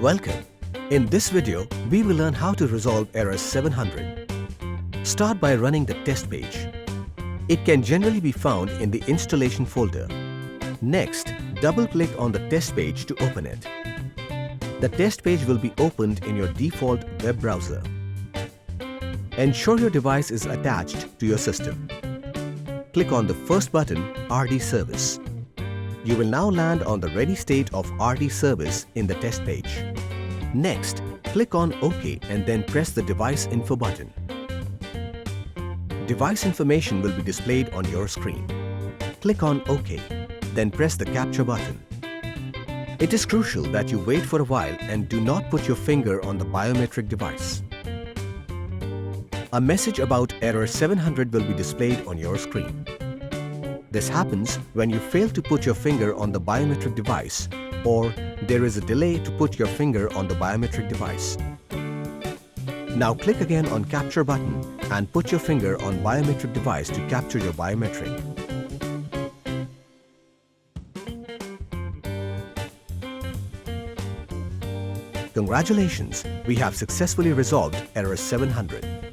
Welcome. In this video, we will learn how to resolve error 700. Start by running the test page. It can generally be found in the installation folder. Next, double-click on the test page to open it. The test page will be opened in your default web browser. Ensure your device is attached to your system. Click on the first button, RD Service. You will now land on the ready state of RD Service in the test page. Next, click on OK and then press the Device Info button. Device information will be displayed on your screen. Click on OK, then press the Capture button. It is crucial that you wait for a while and do not put your finger on the biometric device. A message about error 700 will be displayed on your screen. This happens when you fail to put your finger on the biometric device or there is a delay to put your finger on the biometric device. Now click again on Capture button and put your finger on biometric device to capture your biometric. Congratulations! We have successfully resolved error 700.